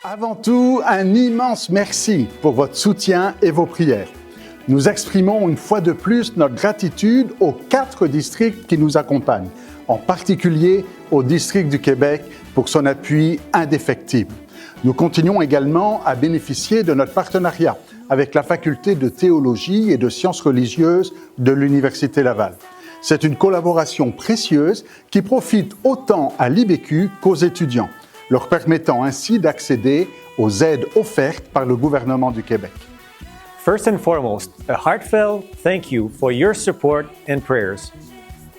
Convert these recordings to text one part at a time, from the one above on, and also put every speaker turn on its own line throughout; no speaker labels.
Avant tout, un immense merci pour votre soutien et vos prières. Nous exprimons une fois de plus notre gratitude aux 4 districts qui nous accompagnent, en particulier au district du Québec pour son appui indéfectible. Nous continuons également à bénéficier de notre partenariat avec la faculté de théologie et de sciences religieuses de l'Université Laval. C'est une collaboration précieuse qui profite autant à l'IBQ qu'aux étudiants, leur permettant ainsi d'accéder aux aides offertes par le gouvernement du Québec.
First and foremost, a heartfelt thank you for your support and prayers.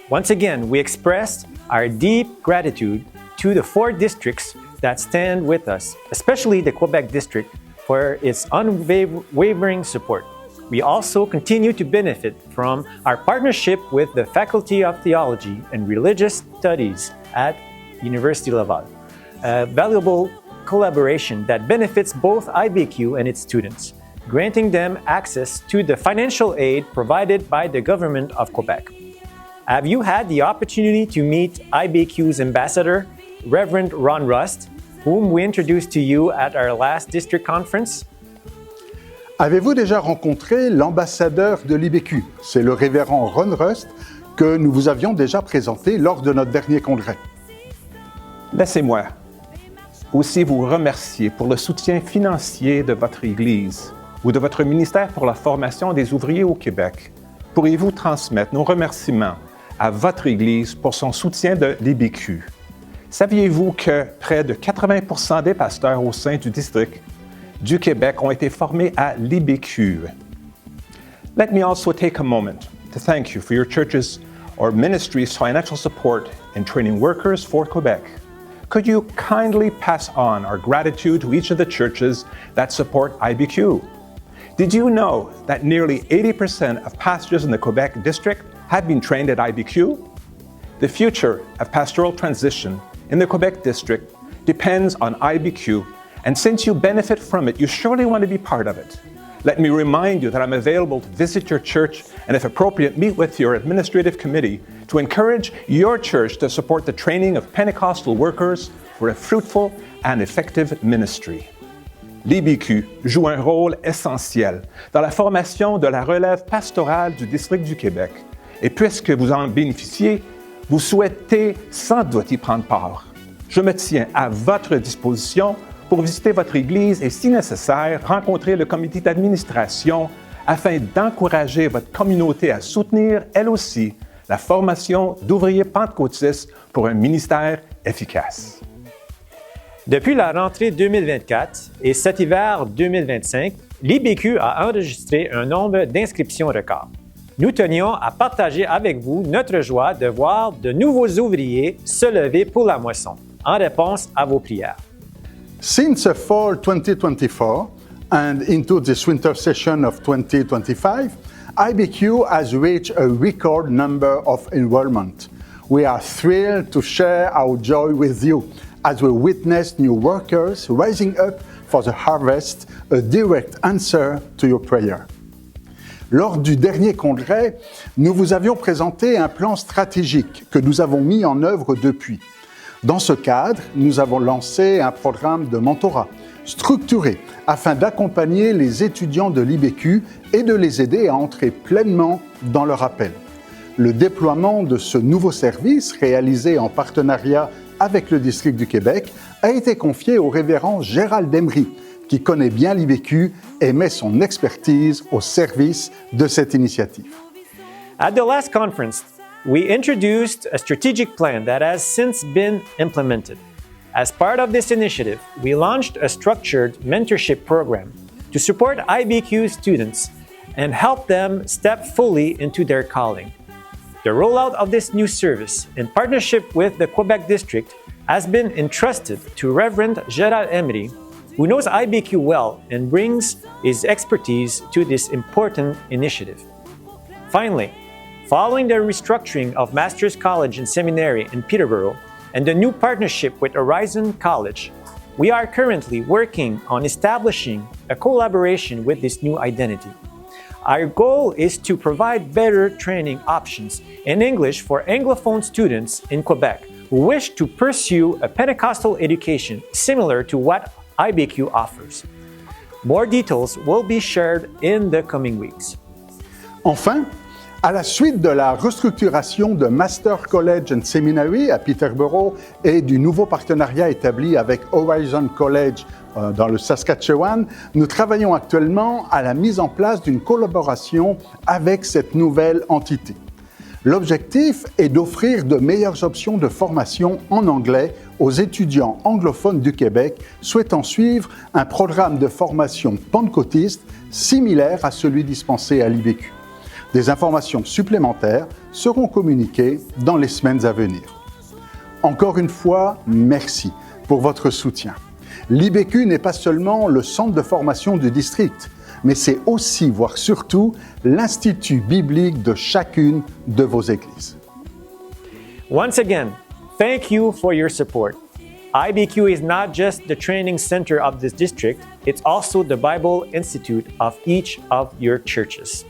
Once again, we express our deep gratitude to the 4 districts that stand with us, especially the Quebec district, for its unwavering support. We also continue to benefit from our partnership with the Faculty of Theology and Religious Studies at University Laval, a valuable collaboration that benefits both IBQ and its students, granting them access to the financial aid provided by the Government of Quebec. Have you had the opportunity to meet IBQ's ambassador, Reverend Ron Rust, whom we introduced to you at our last district conference?
Avez-vous déjà rencontré l'ambassadeur de l'IBQ? C'est le révérend Ron Rust que nous vous avions déjà présenté lors de notre dernier congrès.
Laissez-moi aussi vous remercier pour le soutien financier de votre Église ou de votre ministère pour la formation des ouvriers au Québec. Pourriez-vous transmettre nos remerciements à votre Église pour son soutien de l'IBQ? Saviez-vous que près de 80% des pasteurs au sein du district du Québec ont été formés à l'IBQ? Let me also take a moment to thank you for your church's or ministry's financial support in training workers for Quebec. Could you kindly pass on our gratitude to each of the churches that support IBQ? Did you know that nearly 80% of pastors in the Quebec district have been trained at IBQ? The future of pastoral transition in the Quebec district depends on IBQ, and since you benefit from it, you surely want to be part of it. Let me remind you that I'm available to visit your church and, if appropriate, meet with your administrative committee to encourage your church to support the training of Pentecostal workers for a fruitful and effective ministry. L'IBQ joue un rôle essentiel dans la formation de la relève pastorale du district du Québec. Et puisque vous en bénéficiez, vous souhaitez sans doute y prendre part. Je me tiens à votre disposition pour visiter votre Église et, si nécessaire, rencontrer le comité d'administration afin d'encourager votre communauté à soutenir, elle aussi, la formation d'ouvriers pentecôtistes pour un ministère efficace.
Depuis la rentrée 2024 et cet hiver 2025, l'IBQ a enregistré un nombre d'inscriptions record. Nous tenions à partager avec vous notre joie de voir de nouveaux ouvriers se lever pour la moisson, en réponse à vos prières.
Since fall 2024 and into this winter session of 2025, IBQ has reached a record number of enrollment. We are thrilled to share our joy with you as we witness new workers rising up for the harvest, a direct answer to your prayer. Lors du dernier congrès, nous vous avions présenté un plan stratégique que nous avons mis en œuvre depuis. Dans ce cadre, nous avons lancé un programme de mentorat structuré afin d'accompagner les étudiants de l'IBQ et de les aider à entrer pleinement dans leur appel. Le déploiement de ce nouveau service, réalisé en partenariat avec le district du Québec, a été confié au révérend Gérald Emery, qui connaît bien l'IBQ et met son expertise au service de cette initiative.
At the last conference, we introduced a strategic plan that has since been implemented. As part of this initiative, we launched a structured mentorship program to support IBQ students and help them step fully into their calling. The rollout of this new service, in partnership with the Quebec District, has been entrusted to Reverend Gérald Emery, who knows IBQ well and brings his expertise to this important initiative. Finally, following the restructuring of Master's College and Seminary in Peterborough and the new partnership with Horizon College, we are currently working on establishing a collaboration with this new identity. Our goal is to provide better training options in English for Anglophone students in Quebec who wish to pursue a Pentecostal education similar to what IBQ offers. More details will be shared in the coming weeks.
Enfin, à la suite de la restructuration de Master College and Seminary à Peterborough et du nouveau partenariat établi avec Horizon College dans le Saskatchewan, nous travaillons actuellement à la mise en place d'une collaboration avec cette nouvelle entité. L'objectif est d'offrir de meilleures options de formation en anglais aux étudiants anglophones du Québec souhaitant suivre un programme de formation pentecôtiste similaire à celui dispensé à l'IBQ. Des informations supplémentaires seront communiquées dans les semaines à venir. Encore une fois, merci pour votre soutien. L'IBQ n'est pas seulement le centre de formation du district, mais c'est aussi, voire surtout, l'institut biblique de chacune de vos églises.
Once again, thank you for your support. IBQ is not just the training center of this district, it's also the Bible Institute of each of your churches.